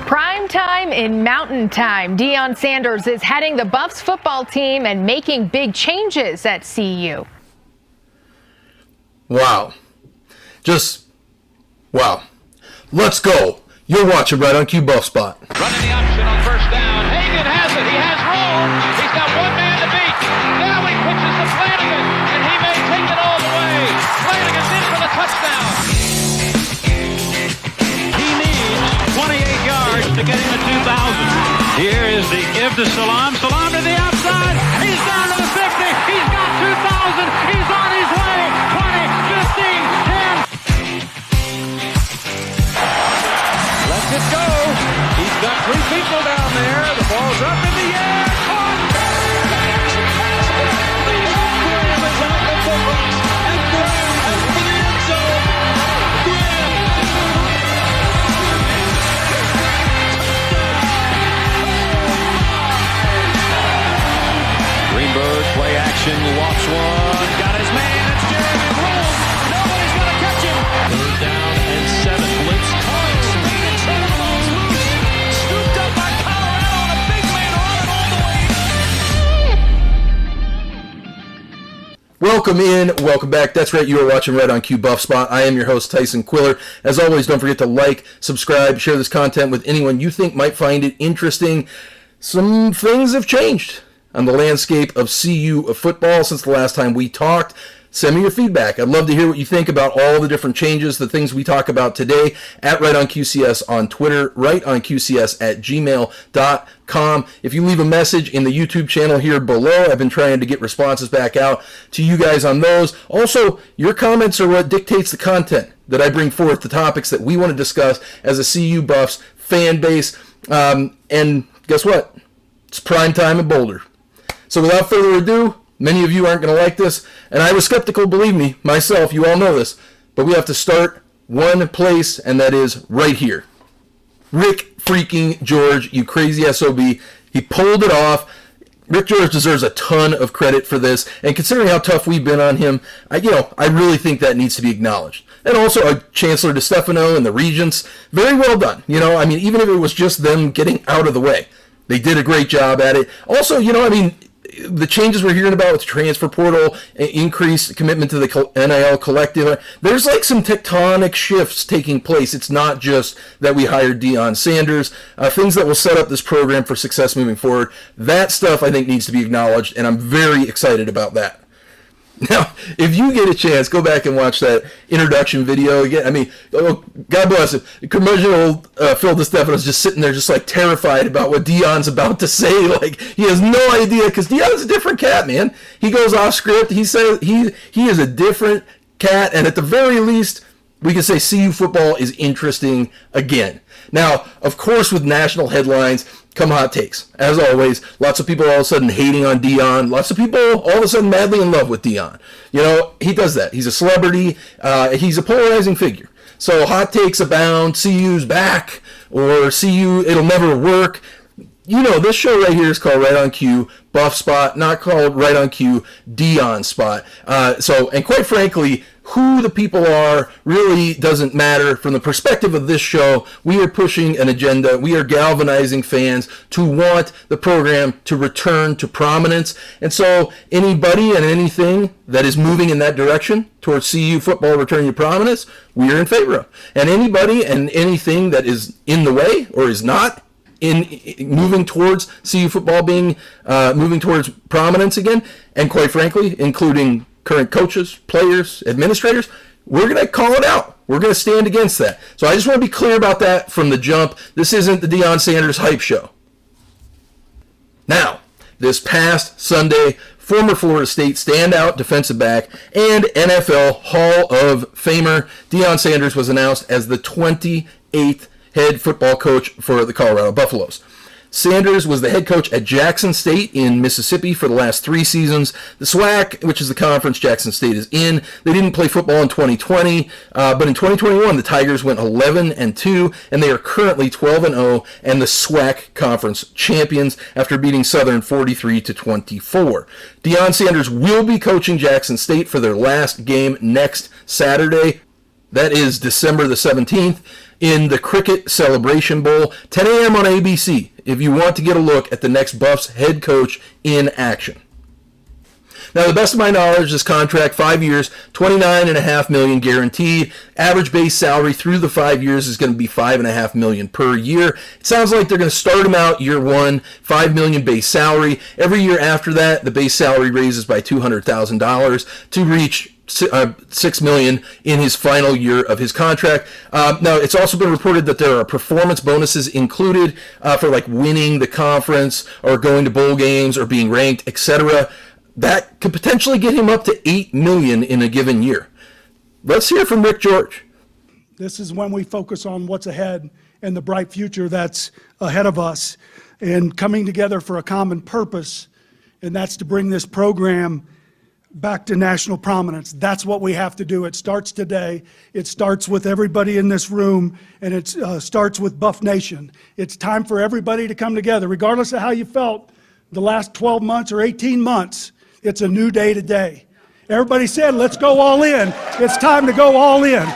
Prime time in Mountain Time. Deion Sanders is heading the Buffs football team and making big changes at CU. Wow. Wow. Let's go. You're watching Right on Cue Buff Spot. Running the option on first down. Hagan has it. He has room. He's got one man to beat. Now he pitches to Flanagan, and he may take it all the way. Flanagan's in for the touchdown. He needs 28 yards to get him to 2,000. Here is the give to Salam. Salam to the outside. He's down to the 50. He's got 2,000. He's on his way. 20, 15, 10. Let's it go. He's got three people down there. The ball's up in the air. Caught. Graham is out the football. And Graham has for the end zone. Greenberg, play action, walks one, got his man, it's Jeremy Rules. Nobody's going to catch him. Third down and 7. Blitz coming. Speed and Trevor Lawrence loose. Scooped up by Colorado and a big man running all the way. Welcome in, welcome back. That's right, you are watching Right on Cue Buff Spot. I am your host, Tyson Quiller. As always, don't forget to like, subscribe, share this content with anyone you think might find it interesting. Some things have changed on the landscape of CU football since the last time we talked. Send me your feedback. I'd love to hear what you think about all the different changes, the things we talk about today at RightOnQCS on Twitter, rightonqcs@gmail.com. If you leave a message in the YouTube channel here below, I've been trying to get responses back out to you guys on those. Also, your comments are what dictates the content that I bring forth, the topics that we want to discuss as a CU Buffs fan base. And guess what? It's prime time in Boulder. So without further ado, many of you aren't going to like this, and I was skeptical, believe me, myself, you all know this, but we have to start one place, and that is right here. Rick freaking George, you crazy SOB, he pulled it off. Rick George deserves a ton of credit for this, and considering how tough we've been on him, I really think that needs to be acknowledged. And also, Chancellor DeStefano and the Regents, very well done. Even if it was just them getting out of the way, they did a great job at it. Also, the changes we're hearing about with the transfer portal, increased commitment to the NIL collective, there's like some tectonic shifts taking place. It's not just that we hired Deion Sanders, things that will set up this program for success moving forward. That stuff I think needs to be acknowledged, and I'm very excited about that. Now, if you get a chance, go back and watch that introduction video again. God bless him. Curmudgeon Phil DeStefano's just sitting there just like terrified about what Deion's about to say. Like, he has no idea, because Deion's a different cat, man. He goes off script. He says he is a different cat, and at the very least, we can say CU football is interesting again. Now, of course, with national headlines come hot takes. As always, lots of people all of a sudden hating on Deion. Lots of people all of a sudden madly in love with Deion. He does that. He's a celebrity. He's a polarizing figure. So hot takes abound. CU's back, or CU, it'll never work. This show right here is called Right on Cue Buff Spot, not called Right on Cue Deion Spot. And quite frankly, who the people are really doesn't matter. From the perspective of this show, we are pushing an agenda. We are galvanizing fans to want the program to return to prominence. And so anybody and anything that is moving in that direction towards CU football returning to prominence, we are in favor of. And anybody and anything that is in the way or is not in moving towards CU football being moving towards prominence again, and quite frankly, including current coaches, players, administrators, we're going to call it out. We're going to stand against that. So I just want to be clear about that from the jump. This isn't the Deion Sanders hype show. Now, this past Sunday, former Florida State standout defensive back and NFL Hall of Famer Deion Sanders was announced as the 28th head football coach for the Colorado Buffaloes. Sanders was the head coach at Jackson State in Mississippi for the last 3 seasons. The SWAC, which is the conference Jackson State is in, they didn't play football in 2020, but in 2021 the Tigers went 11-2, and they are currently 12-0 and the SWAC conference champions after beating Southern 43-24. Deion Sanders will be coaching Jackson State for their last game next Saturday. That is December the 17th. in the Cricket Celebration Bowl, 10 a.m. on ABC, if you want to get a look at the next Buffs head coach in action. Now, to the best of my knowledge, this contract, 5 years, $29.5 million guaranteed. Average base salary through the 5 years is going to be $5.5 million per year. It sounds like they're going to start him out year one, $5 million base salary. Every year after that, the base salary raises by $200,000 to reach $6 million in his final year of his contract. Now, it's also been reported that there are performance bonuses included for like winning the conference or going to bowl games or being ranked, etc. That could potentially get him up to $8 million in a given year. Let's hear from Rick George. This is when we focus on what's ahead and the bright future that's ahead of us and coming together for a common purpose, and that's to bring this program back to national prominence. That's what we have to do. It starts today. It starts with everybody in this room, and it starts with Buff Nation. It's time for everybody to come together, regardless of how you felt the last 12 months or 18 months. It's a new day today. Everybody said, let's go all in. It's time to go all in.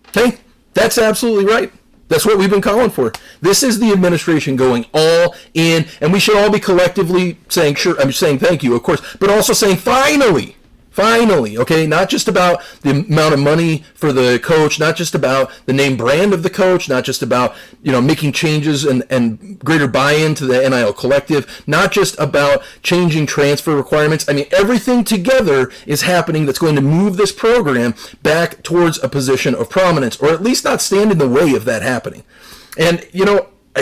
Okay, that's absolutely right. That's what we've been calling for. This is the administration going all in, and we should all be collectively saying, sure, I'm saying thank you, of course, but also saying finally, okay? Not just about the amount of money for the coach, not just about the name brand of the coach, not just about, making changes and greater buy-in to the NIL collective, not just about changing transfer requirements. I mean, everything together is happening that's going to move this program back towards a position of prominence, or at least not stand in the way of that happening. And,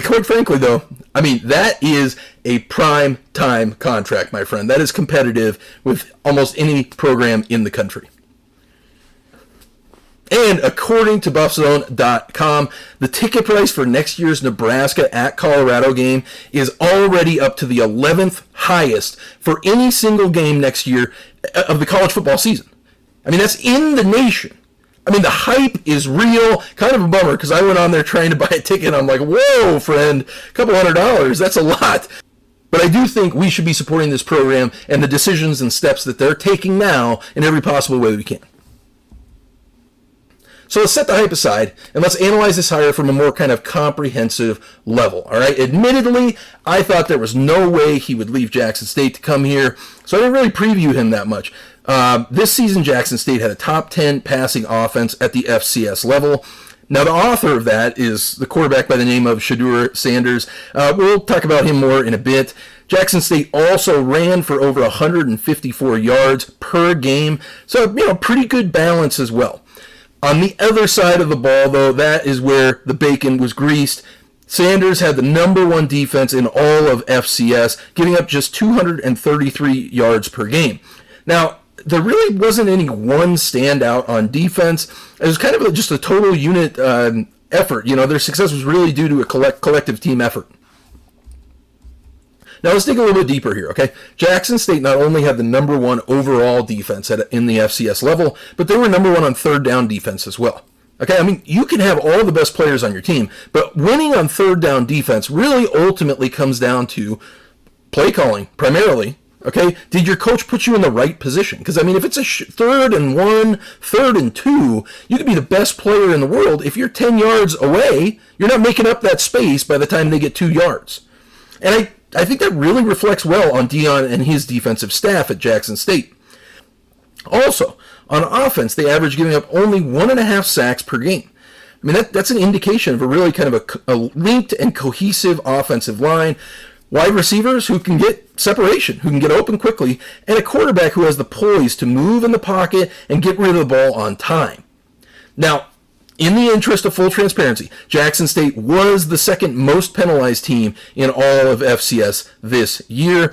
quite frankly, though, I mean, that is a prime time contract, my friend. That is competitive with almost any program in the country. And according to BuffZone.com, the ticket price for next year's Nebraska at Colorado game is already up to the 11th highest for any single game next year of the college football season. I mean, that's in the nation. I mean, the hype is real. Kind of a bummer because I went on there trying to buy a ticket and I'm like, whoa, friend, a couple $100, that's a lot. But I do think we should be supporting this program and the decisions and steps that they're taking now in every possible way we can. So let's set the hype aside and let's analyze this hire from a more kind of comprehensive level, all right? Admittedly, I thought there was no way he would leave Jackson State to come here, so I didn't really preview him that much. This season, Jackson State had a top 10 passing offense at the FCS level. Now, the author of that is the quarterback by the name of Shedeur Sanders. We'll talk about him more in a bit. Jackson State also ran for over 154 yards per game, so, pretty good balance as well. On the other side of the ball, though, that is where the bacon was greased. Sanders had the number one defense in all of FCS, giving up just 233 yards per game. Now, there really wasn't any one standout on defense. It was kind of just a total unit effort. Their success was really due to a collective team effort. Now let's dig a little bit deeper here, okay? Jackson State not only had the number one overall defense in the FCS level, but they were number one on third down defense as well. Okay, I mean, you can have all the best players on your team, but winning on third down defense really ultimately comes down to play calling, primarily. Okay, did your coach put you in the right position? Because, I mean, if it's a 3rd and 1, 3rd and 2, you could be the best player in the world. If you're 10 yards away, you're not making up that space by the time they get 2 yards. And I think that really reflects well on Dion and his defensive staff at Jackson State. Also, on offense, they average giving up only 1.5 sacks per game. I mean, that's an indication of a really kind of a linked and cohesive offensive line. Wide receivers who can get separation, who can get open quickly, and a quarterback who has the poise to move in the pocket and get rid of the ball on time. Now, in the interest of full transparency, Jackson State was the second most penalized team in all of FCS this year.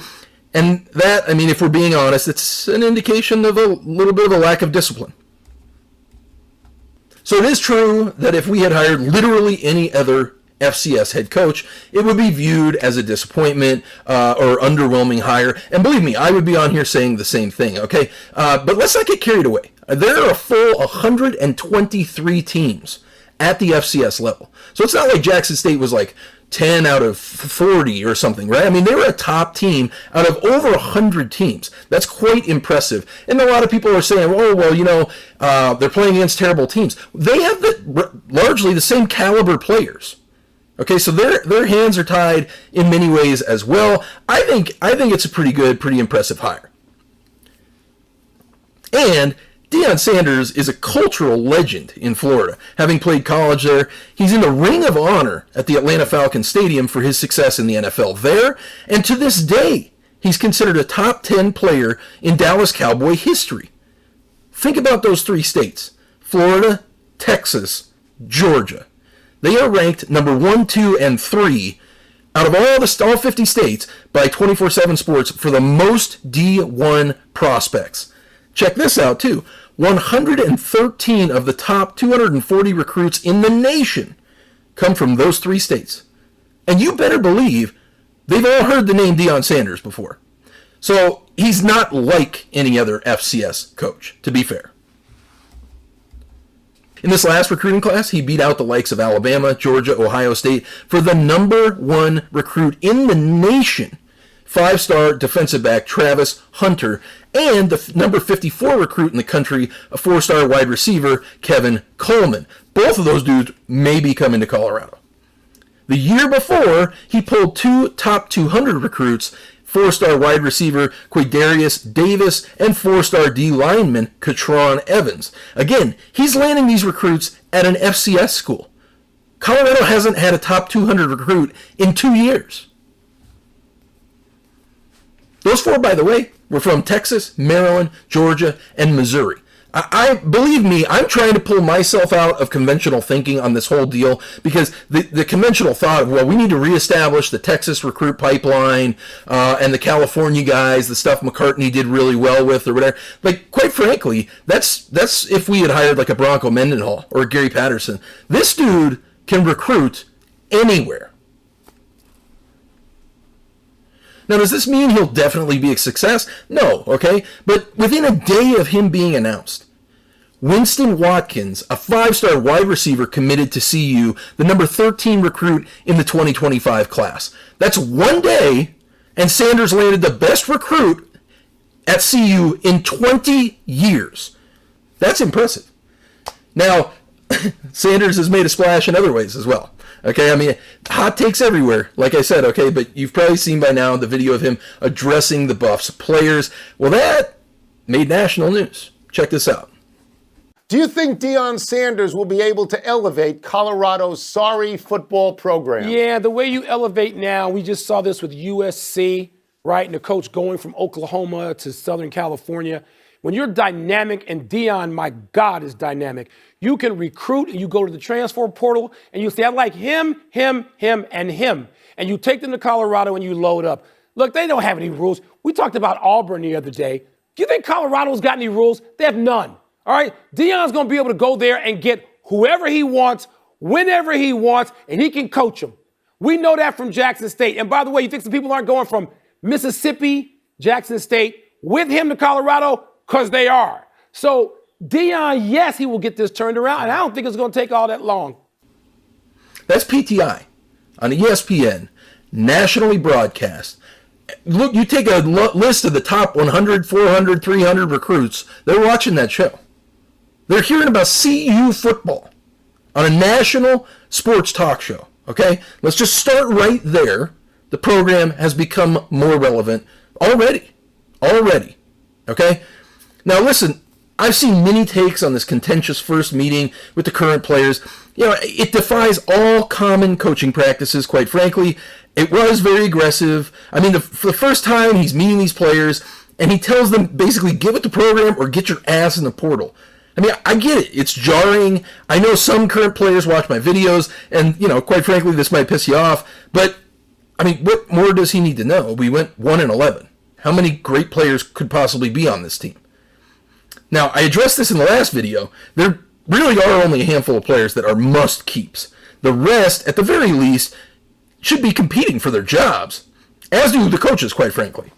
And that, I mean, if we're being honest, it's an indication of a little bit of a lack of discipline. So it is true that if we had hired literally any other FCS head coach, it would be viewed as a disappointment or underwhelming hire. And believe me, I would be on here saying the same thing, okay? But let's not get carried away. There are a full 123 teams at the FCS level. So it's not like Jackson State was like 10 out of 40 or something, right? I mean, they were a top team out of over 100 teams. That's quite impressive. And a lot of people are saying, oh, well, they're playing against terrible teams. They have largely the same caliber players. Okay, so their hands are tied in many ways as well. I think it's a pretty impressive hire. And Deion Sanders is a cultural legend in Florida, having played college there. He's in the Ring of Honor at the Atlanta Falcons Stadium for his success in the NFL there, and to this day, he's considered a top 10 player in Dallas Cowboy history. Think about those three states: Florida, Texas, Georgia. They are ranked number 1, 2, and 3 out of all 50 states by 24/7 Sports for the most D1 prospects. Check this out, too. 113 of the top 240 recruits in the nation come from those three states. And you better believe they've all heard the name Deion Sanders before. So he's not like any other FCS coach, to be fair. In this last recruiting class, he beat out the likes of Alabama, Georgia, Ohio State for the number 1 recruit in the nation, 5-star defensive back Travis Hunter, and the number 54 recruit in the country, a 4-star wide receiver, Kevin Coleman. Both of those dudes may be coming to Colorado. The year before, he pulled 2 top 200 recruits, 4-star wide receiver Quaydarius Davis and 4-star D lineman Katron Evans. Again, he's landing these recruits at an FCS school. Colorado hasn't had a top 200 recruit in 2 years. Those 4, by the way, were from Texas, Maryland, Georgia, and Missouri. I believe me, I'm trying to pull myself out of conventional thinking on this whole deal, because the conventional thought of, well, we need to reestablish the Texas recruit pipeline and the California guys, the stuff McCartney did really well with or whatever. Like, quite frankly, that's if we had hired like a Bronco Mendenhall or a Gary Patterson. This dude can recruit anywhere. Now, does this mean he'll definitely be a success? No, okay? But within a day of him being announced, Winston Watkins, a 5-star wide receiver committed to CU, the number 13 recruit in the 2025 class. That's 1 day, and Sanders landed the best recruit at CU in 20 years. That's impressive. Now, Sanders has made a splash in other ways as well. Okay, I mean, hot takes everywhere, like I said, okay, but you've probably seen by now the video of him addressing the Buffs players. Well, that made national news. Check this out. Do you think Deion Sanders will be able to elevate Colorado's sorry football program? Yeah, the way you elevate now, we just saw this with USC, right? And the coach going from Oklahoma to Southern California. When you're dynamic, and Deion, my God, is dynamic, you can recruit and you go to the transfer portal and you say, I like him, and him. And you take them to Colorado and you load up. Look, they don't have any rules. We talked about Auburn the other day. Do you think Colorado's got any rules? They have none. All right? Deion's going to be able to go there and get whoever he wants, whenever he wants, and he can coach them. We know that from Jackson State. And by the way, you think some people aren't going from Mississippi, Jackson State, with him to Colorado? Because they are. So Deion, yes, he will get this turned around, and I don't think it's going to take all that long. That's PTI on ESPN, nationally broadcast. Look, you take a list of the top 100, 400, 300 recruits. They're watching that show. They're hearing about CU football on a national sports talk show. Okay? Let's just start right there. The program has become more relevant already. Okay? Now, listen, I've seen many takes on this contentious first meeting with the current players. You know, it defies all common coaching practices, quite frankly. It was very aggressive. I mean, for the first time, he's meeting these players, and he tells them basically, get with the program or get your ass in the portal. I mean, I get it. It's jarring. I know some current players watch my videos, and, you know, quite frankly, this might piss you off. But, I mean, what more does he need to know? We went 1-11. How many great players could possibly be on this team? Now, I addressed this in the last video. There really are only a handful of players that are must-keeps. The rest, at the very least, should be competing for their jobs, as do the coaches, quite frankly.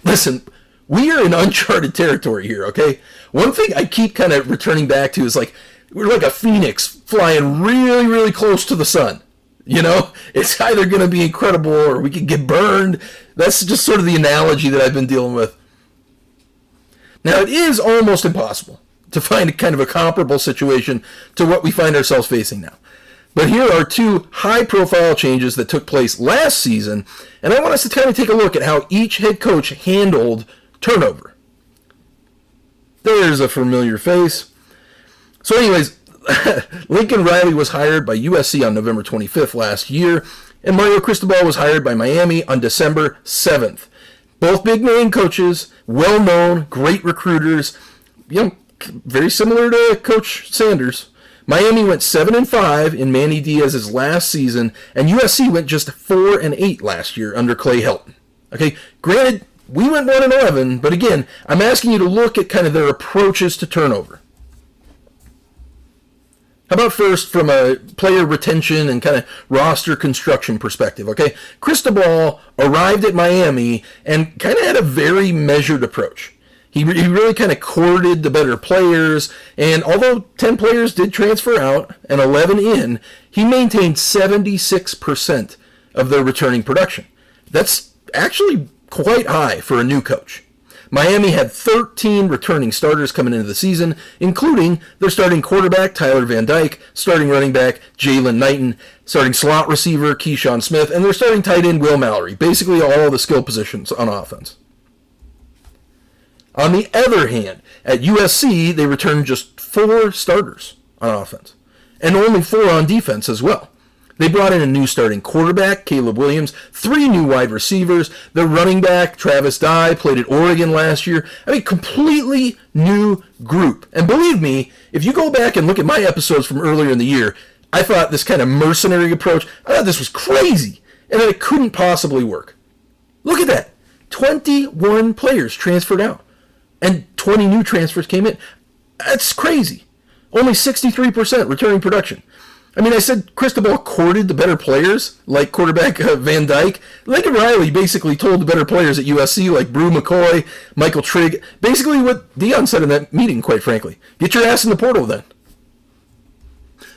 Listen, we are in uncharted territory here, okay? One thing I keep kind of returning back to is, like, we're like a phoenix flying really, really close to the sun. You know, it's either going to be incredible or we could get burned. That's just sort of the analogy that I've been dealing with. Now, it is almost impossible to find a kind of a comparable situation to what we find ourselves facing now. But here are two high-profile changes that took place last season, and I want us to kind of take a look at how each head coach handled turnover. There's a familiar face. So anyways, Lincoln Riley was hired by USC on November 25th last year, and Mario Cristobal was hired by Miami on December 7th. Both big-name coaches, well-known, great recruiters, very similar to Coach Sanders. Miami went 7-5 in Manny Diaz's last season, and USC went just 4-8 last year under Clay Helton. Okay, granted, we went 1-11, but again, I'm asking you to look at kind of their approaches to turnover. How about first from a player retention and kind of roster construction perspective, okay? Cristobal arrived at Miami and kind of had a very measured approach. He really kind of courted the better players, and although 10 players did transfer out and 11 in, he maintained 76% of their returning production. That's actually quite high for a new coach. Miami had 13 returning starters coming into the season, including their starting quarterback, Tyler Van Dyke, starting running back, Jalen Knighton, starting slot receiver, Keyshawn Smith, and their starting tight end, Will Mallory. Basically all the skill positions on offense. On the other hand, at USC, they returned just 4 starters on offense, and only 4 on defense as well. They brought in a new starting quarterback, Caleb Williams, 3 new wide receivers. Their running back, Travis Dye, played at Oregon last year. I mean, completely new group. And believe me, if you go back and look at my episodes from earlier in the year, I thought this kind of mercenary approach, I thought this was crazy, and that it couldn't possibly work. Look at that. 21 players transferred out, and 20 new transfers came in. That's crazy. Only 63% returning production. I mean, I said Cristobal courted the better players, like quarterback Van Dyke. Lincoln Riley basically told the better players at USC, like Brew McCoy, Michael Trigg, basically what Deion said in that meeting, quite frankly. Get your ass in the portal then.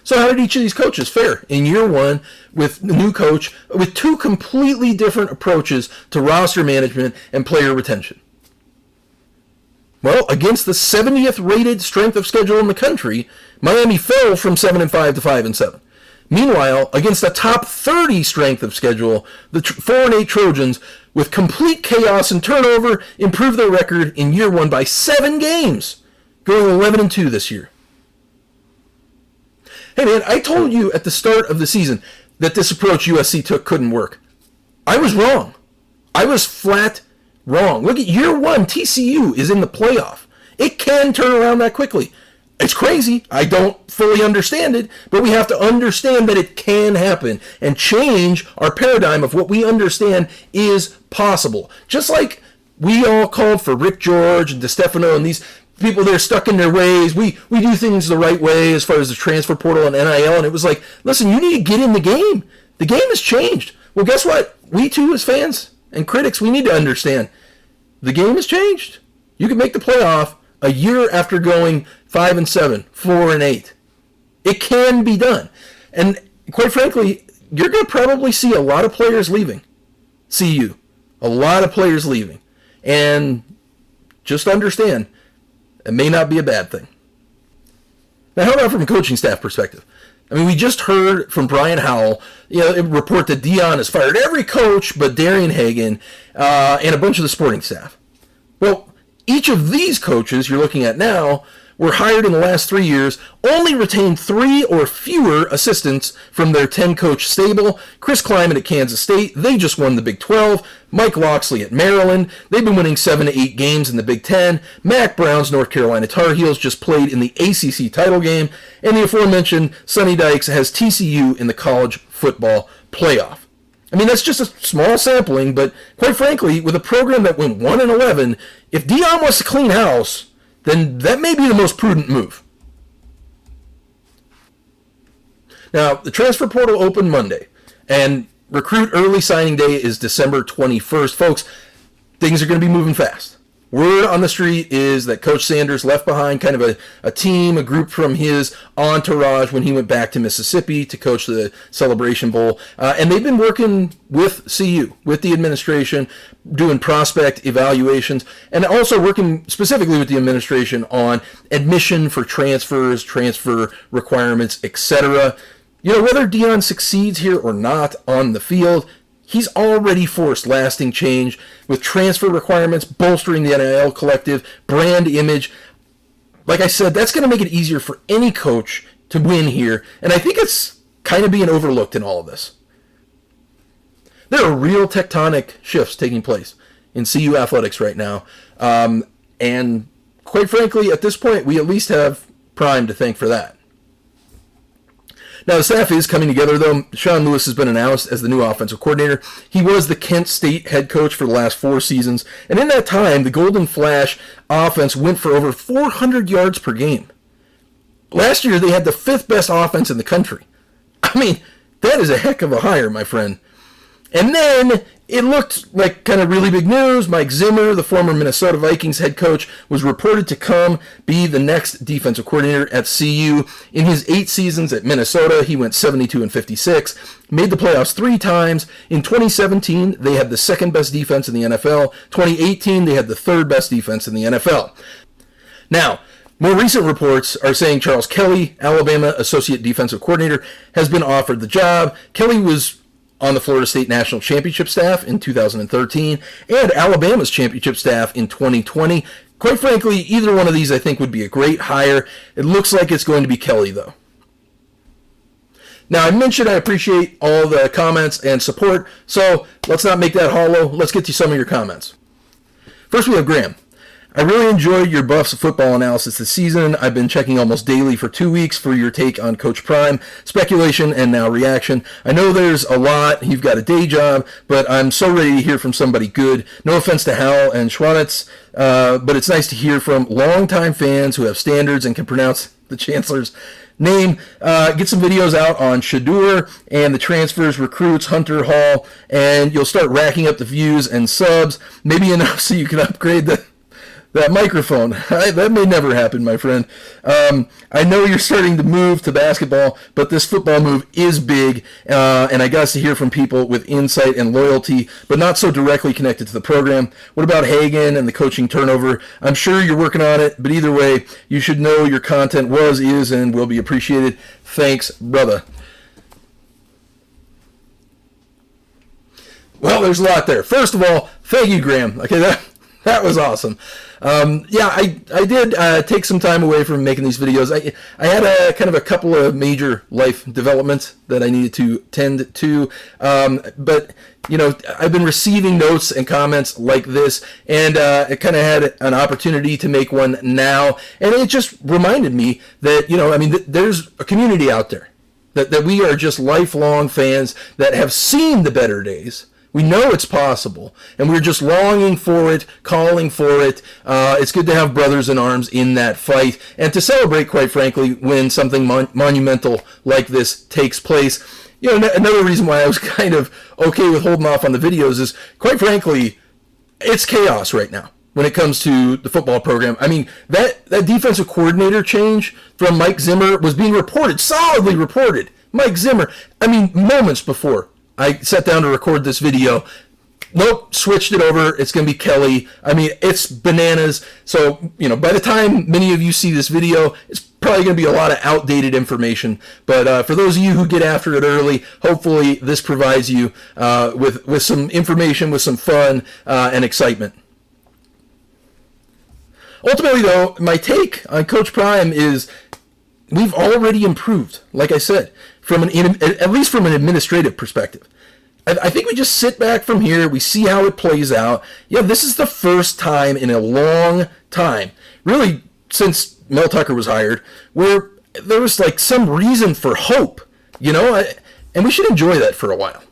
So how did each of these coaches fare in year one with the new coach with 2 completely different approaches to roster management and player retention? Well, against the 70th rated strength of schedule in the country, Miami fell from 7-5 to 5-7. Meanwhile, against the top 30 strength of schedule, the 4-8 Trojans, with complete chaos and turnover, improved their record in year one by 7 games, going 11-2 this year. Hey man, I told you at the start of the season that this approach USC took couldn't work. I was wrong. I was flat wrong. Look at year one, TCU is in the playoff. It can turn around that quickly. It's crazy. I don't fully understand it, but we have to understand that it can happen and change our paradigm of what we understand is possible. Just like we all called for Rick George and DeStefano and these people that are stuck in their ways. We do things the right way as far as the transfer portal and NIL, and it was like, listen, you need to get in the game. The game has changed. Well, guess what? We too, as fans and critics, we need to understand the game has changed. You can make the playoff a year after going 5-7, 4-8. It can be done. And quite frankly, you're going to probably see a lot of players leaving CU. A lot of players leaving. And just understand, it may not be a bad thing. Now, how about from a coaching staff perspective? I mean, we just heard from Brian Howell, a report that Deion has fired every coach but Darian Hagan and a bunch of the sporting staff. Well, each of these coaches you're looking at now were hired in the last 3 years, only retained 3 or fewer assistants from their 10-coach stable. Chris Kleiman at Kansas State, they just won the Big 12. Mike Loxley at Maryland, they've been winning 7 to 8 games in the Big 10. Mac Brown's North Carolina Tar Heels just played in the ACC title game. And the aforementioned Sonny Dykes has TCU in the college football playoff. I mean, that's just a small sampling, but quite frankly, with a program that went 1-11, if Deion wants to clean house, then that may be the most prudent move. Now, the transfer portal opened Monday, and recruit early signing day is December 21st. Folks, things are going to be moving fast. Word on the street is that Coach Sanders left behind kind of a team, a group from his entourage when he went back to Mississippi to coach the Celebration Bowl. And they've been working with CU, with the administration, doing prospect evaluations, and also working specifically with the administration on admission for transfers, transfer requirements, etc. Whether Deion succeeds here or not on the field, he's already forced lasting change with transfer requirements, bolstering the NIL collective, brand image. Like I said, that's going to make it easier for any coach to win here, and I think it's kind of being overlooked in all of this. There are real tectonic shifts taking place in CU athletics right now, and quite frankly, at this point, we at least have Prime to thank for that. Now, the staff is coming together, though. Sean Lewis has been announced as the new offensive coordinator. He was the Kent State head coach for the last 4 seasons, and in that time, the Golden Flash offense went for over 400 yards per game. Last year, they had the 5th best offense in the country. I mean, that is a heck of a hire, my friend. And then it looked like kind of really big news. Mike Zimmer, the former Minnesota Vikings head coach, was reported to come be the next defensive coordinator at CU. In his 8 seasons at Minnesota, he went 72-56, made the playoffs 3 times. In 2017, they had the 2nd best defense in the NFL. 2018, they had the 3rd best defense in the NFL. Now, more recent reports are saying Charles Kelly, Alabama associate defensive coordinator, has been offered the job. Kelly was on the Florida State National Championship staff in 2013 and Alabama's championship staff in 2020. Quite frankly, either one of these I think would be a great hire. It looks like it's going to be Kelly, though. Now, I mentioned I appreciate all the comments and support, so let's not make that hollow. Let's get to some of your comments. First, we have Graham. I really enjoyed your Buffs football analysis this season. I've been checking almost daily for 2 weeks for your take on Coach Prime, speculation, and now reaction. I know there's a lot. You've got a day job, but I'm so ready to hear from somebody good. No offense to Hal and Schwanitz, but it's nice to hear from longtime fans who have standards and can pronounce the Chancellor's name. Get some videos out on Shadur and the transfers, recruits, Hunter Hall, and you'll start racking up the views and subs, maybe enough so you can upgrade that microphone. That may never happen, my friend. I know you're starting to move to basketball, but this football move is big, and I got to hear from people with insight and loyalty, but not so directly connected to the program. What about Hagan and the coaching turnover? I'm sure you're working on it, but either way, you should know your content was, is, and will be appreciated. Thanks, brother. Well, there's a lot there. First of all, thank you, Graham. Okay, that was awesome. I did take some time away from making these videos. I had a kind of a couple of major life developments that I needed to tend to, but I've been receiving notes and comments like this, and I kind of had an opportunity to make one now, and it just reminded me that there's a community out there that we are just lifelong fans that have seen the better days. We know it's possible, and we're just longing for it, calling for it. It's good to have brothers in arms in that fight, and to celebrate, quite frankly, when something monumental like this takes place. Another reason why I was kind of okay with holding off on the videos is, quite frankly, it's chaos right now when it comes to the football program. I mean, that defensive coordinator change from Mike Zimmer was being reported, solidly reported. Mike Zimmer, moments before I sat down to record this video. Nope, switched it over. It's going to be Kelly. It's bananas. So, by the time many of you see this video, it's probably going to be a lot of outdated information. But for those of you who get after it early, hopefully this provides you with some information, with some fun and excitement. Ultimately, though, my take on Coach Prime is we've already improved, like I said, at least from an administrative perspective. I think we just sit back from here, we see how it plays out. This is the first time in a long time, really since Mel Tucker was hired, where there was some reason for hope, and we should enjoy that for a while.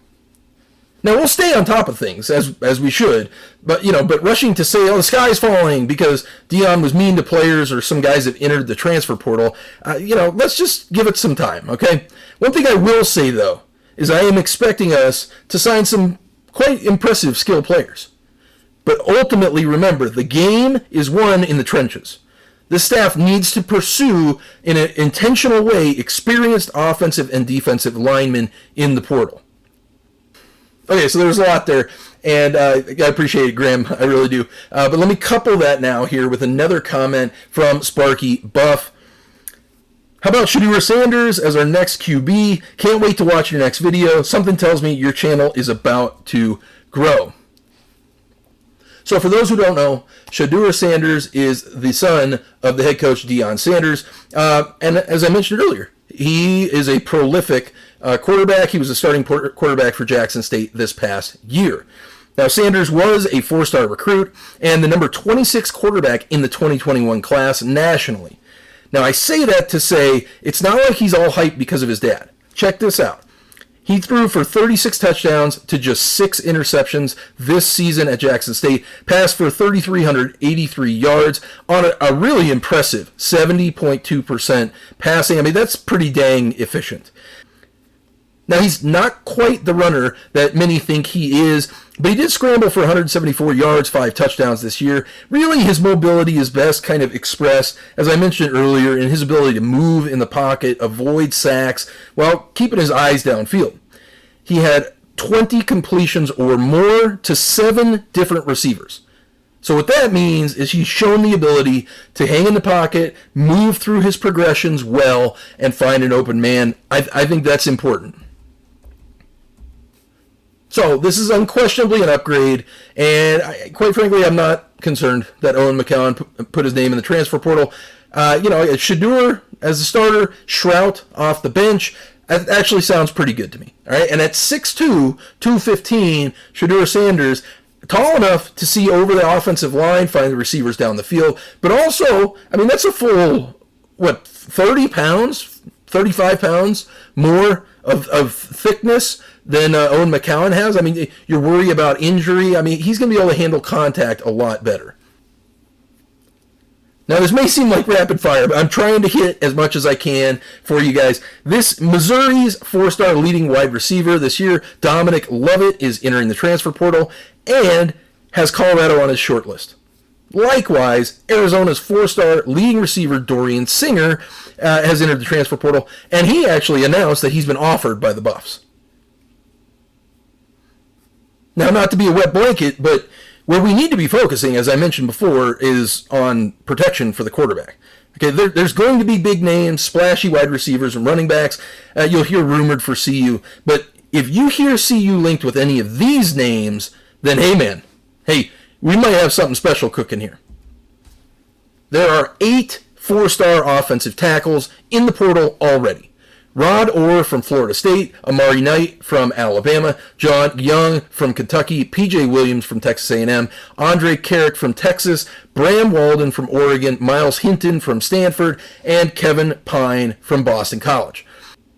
Now, we'll stay on top of things, as we should, but rushing to say, the sky's falling because Deion was mean to players or some guys have entered the transfer portal, let's just give it some time, okay? One thing I will say, though, is I am expecting us to sign some quite impressive skilled players. But ultimately, remember, the game is won in the trenches. This staff needs to pursue, in an intentional way, experienced offensive and defensive linemen in the portal. Okay, so there's a lot there, and I appreciate it, Graham. I really do. But let me couple that now here with another comment from Sparky Buff. How about Shedeur Sanders as our next QB? Can't wait to watch your next video. Something tells me your channel is about to grow. So for those who don't know, Shedeur Sanders is the son of the head coach, Deion Sanders. And as I mentioned earlier, he is a prolific quarterback. He was a starting quarterback for Jackson State this past year. Now, Sanders was a 4-star recruit and the number 26 quarterback in the 2021 class nationally. Now, I say that to say it's not like he's all hyped because of his dad. Check this out. He threw for 36 touchdowns to just 6 interceptions this season at Jackson State, passed for 3,383 yards on a really impressive 70.2% passing. I mean, that's pretty dang efficient. Now, he's not quite the runner that many think he is, but he did scramble for 174 yards, 5 touchdowns this year. Really, his mobility is best kind of expressed, as I mentioned earlier, in his ability to move in the pocket, avoid sacks, while keeping his eyes downfield. He had 20 completions or more to 7 different receivers. So what that means is he's shown the ability to hang in the pocket, move through his progressions well, and find an open man. I think that's important. So this is unquestionably an upgrade, and quite frankly, I'm not concerned that Owen McCowan put his name in the transfer portal. Shedeur as a starter, Shrout off the bench, that actually sounds pretty good to me. All right, and at 6'2", 215, Shedeur Sanders, tall enough to see over the offensive line, find the receivers down the field, but also, I mean, that's a full, 30 pounds, 35 pounds more of thickness than Owen McCowan has. I mean, you're worried about injury. I mean, he's going to be able to handle contact a lot better. Now, this may seem like rapid fire, but I'm trying to hit as much as I can for you guys. This Missouri's 4-star leading wide receiver this year, Dominic Lovett, is entering the transfer portal and has Colorado on his short list. Likewise, Arizona's 4-star leading receiver, Dorian Singer, has entered the transfer portal, and he actually announced that he's been offered by the Buffs. Now, not to be a wet blanket, but where we need to be focusing, as I mentioned before, is on protection for the quarterback. Okay, there's going to be big names, splashy wide receivers and running backs. You'll hear rumored for CU. But if you hear CU linked with any of these names, then hey, we might have something special cooking here. There are 8 4-star offensive tackles in the portal already. Rod Orr from Florida State, Amari Knight from Alabama, John Young from Kentucky, P.J. Williams from Texas A&M, Andre Carrick from Texas, Bram Walden from Oregon, Miles Hinton from Stanford, and Kevin Pine from Boston College.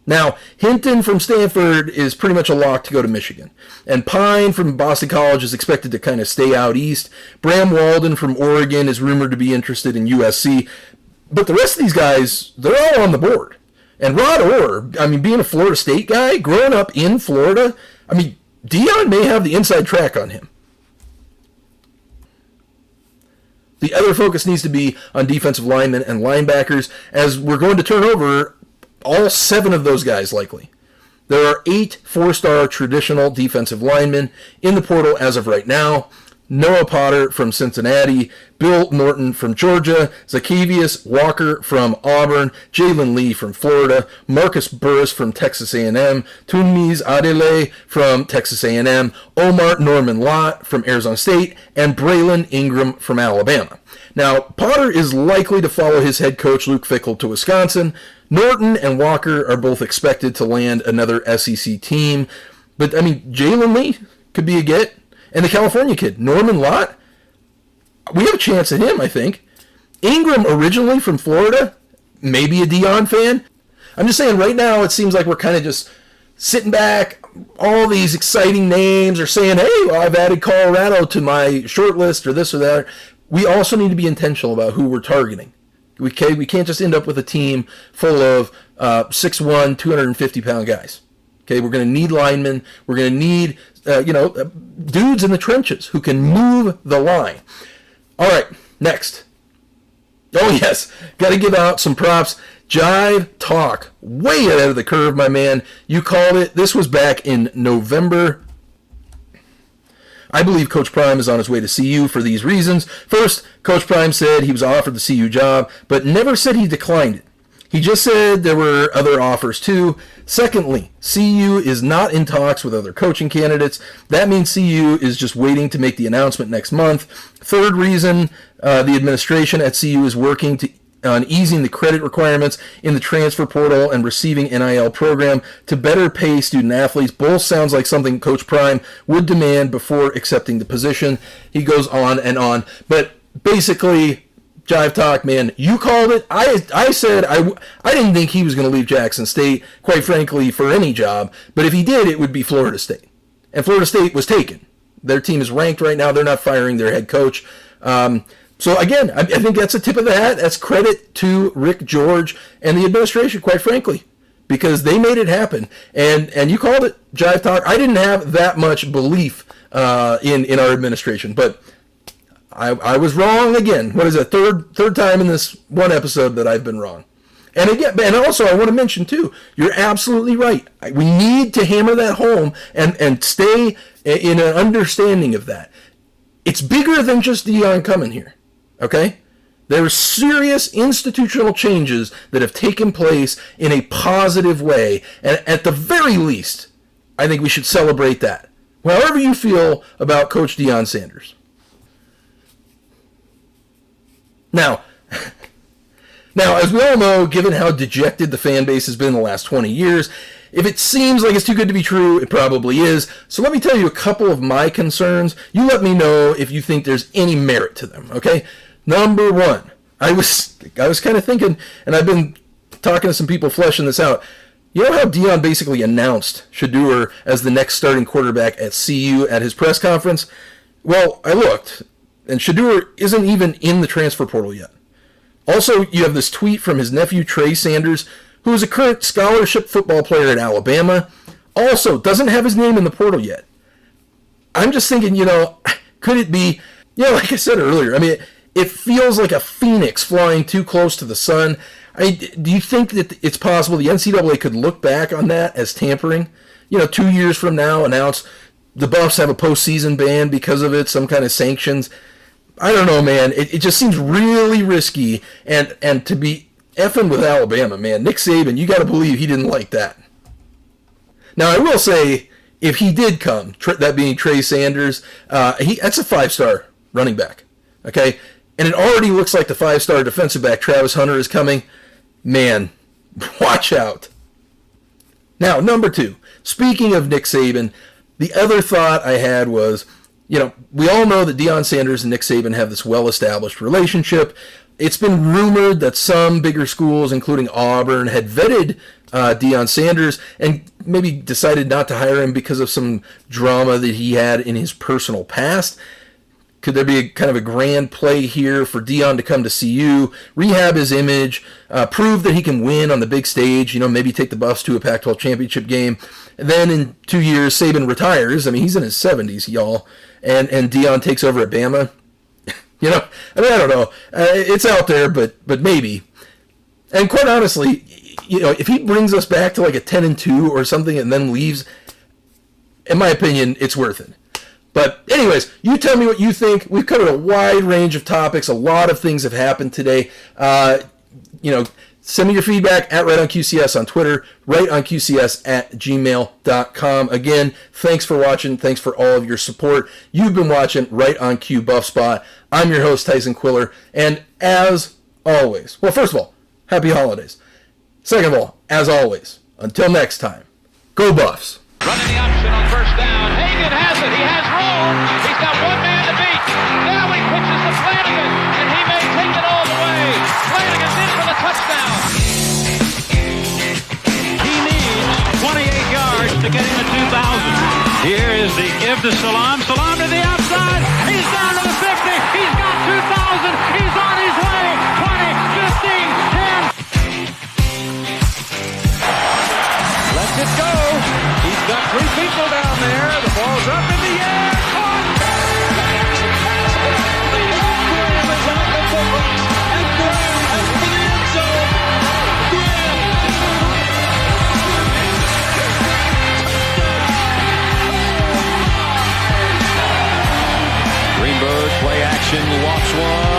Now, Hinton from Stanford is pretty much a lock to go to Michigan, and Pine from Boston College is expected to kind of stay out east. Bram Walden from Oregon is rumored to be interested in USC, but the rest of these guys, they're all on the board. And Rod Orr, I mean, being a Florida State guy, growing up in Florida, I mean, Deion may have the inside track on him. The other focus needs to be on defensive linemen and linebackers, as we're going to turn over all 7 of those guys likely. There are 8 4-star traditional defensive linemen in the portal as of right now. Noah Potter from Cincinnati, Bill Norton from Georgia, Zacchaeus Walker from Auburn, Jalen Lee from Florida, Marcus Burris from Texas A&M, Tunmiz Adele from Texas A&M, Omar Norman Lott from Arizona State, and Braylon Ingram from Alabama. Now, Potter is likely to follow his head coach Luke Fickell to Wisconsin. Norton and Walker are both expected to land another SEC team. But, I mean, Jalen Lee could be a get. And the California kid, Norman Lott, we have a chance at him, I think. Ingram, originally from Florida, maybe a Deion fan. I'm just saying right now it seems like we're kind of just sitting back. All these exciting names are saying, hey, well, I've added Colorado to my short list or this or that. We also need to be intentional about who we're targeting. We can't just end up with a team full of 6'1", 250-pound guys. Okay, we're going to need linemen. We're going to need dudes in the trenches who can move the line. All right, next. Oh, yes, got to give out some props. Jive Talk, way ahead of the curve, my man. You called it. This was back in November. I believe Coach Prime is on his way to CU for these reasons. First, Coach Prime said he was offered the CU job, but never said he declined it. He just said there were other offers too. Secondly, CU is not in talks with other coaching candidates. That means CU is just waiting to make the announcement next month. Third reason, the administration at CU is working on easing the credit requirements in the transfer portal and receiving NIL program to better pay student athletes. Both sounds like something Coach Prime would demand before accepting the position. He goes on and on. But basically, Jive Talk, man, you called it. I said I didn't think he was going to leave Jackson State, quite frankly, for any job. But if he did, it would be Florida State. And Florida State was taken. Their team is ranked right now. They're not firing their head coach. So again, I think that's a tip of the hat. That's credit to Rick George and the administration, quite frankly, because they made it happen. And you called it, Jive Talk. I didn't have that much belief in our administration, but I was wrong again. What is it? Third time in this one episode that I've been wrong. And again, and also I want to mention too, you're absolutely right. We need to hammer that home and stay in an understanding of that. It's bigger than just Deion coming here. Okay? There are serious institutional changes that have taken place in a positive way. And at the very least, I think we should celebrate that. However you feel about Coach Deion Sanders. Now, as we all know, given how dejected the fan base has been in the last 20 years, if it seems like it's too good to be true, it probably is. So let me tell you a couple of my concerns. You let me know if you think there's any merit to them, okay? Number one, I was kind of thinking, and I've been talking to some people fleshing this out. You know how Deion basically announced Shedeur as the next starting quarterback at CU at his press conference? Well, I looked, and Shedeur isn't even in the transfer portal yet. Also, you have this tweet from his nephew, Trey Sanders, who is a current scholarship football player at Alabama. Also, doesn't have his name in the portal yet. I'm just thinking, could it be, like I said earlier, I mean, it feels like a phoenix flying too close to the sun. Do you think that it's possible the NCAA could look back on that as tampering? 2 years from now, announce the Buffs have a postseason ban because of it, some kind of sanctions. I don't know, man. It just seems really risky, and to be effing with Alabama, man. Nick Saban, you got to believe he didn't like that. Now, I will say, if he did come, that being Trey Sanders, that's a 5-star running back, okay? And it already looks like the 5-star defensive back, Travis Hunter, is coming. Man, watch out. Now, number two, speaking of Nick Saban, the other thought I had was, we all know that Deion Sanders and Nick Saban have this well-established relationship. It's been rumored that some bigger schools, including Auburn, had vetted Deion Sanders and maybe decided not to hire him because of some drama that he had in his personal past. Could there be kind of a grand play here for Deion to come to CU, rehab his image, prove that he can win on the big stage, maybe take the Buffs to a Pac-12 championship game, and then in 2 years, Saban retires. I mean, he's in his 70s, y'all, and Deion takes over at Bama. I don't know. It's out there, but maybe. And quite honestly, if he brings us back to like a 10-2 or something and then leaves, in my opinion, it's worth it. But anyways, you tell me what you think. We've covered a wide range of topics. A lot of things have happened today. Send me your feedback at RightOnQCS on Twitter, RightOnQCS@gmail.com. Again, thanks for watching. Thanks for all of your support. You've been watching Right on Q Buff Spot. I'm your host, Tyson Quiller. And as always, well, first of all, happy holidays. Second of all, as always, until next time, go Buffs. Running the option on first down. Hagan has it. He has room. He's got one man to beat. Now he pitches to Flanagan, and he may take it all the way. Flanagan's in for the touchdown. He needs 28 yards to get in the 2,000. Here is the give to Salam. Salam to the outside. He's down to the 50. He's got 2,000. He's on his way. 20, 15, 10. Lets it go. He's got three people down there. The ball's up in the air. Caught. Graham is out the football. And Graham has for the end zone. Greenberg, play action, walks one.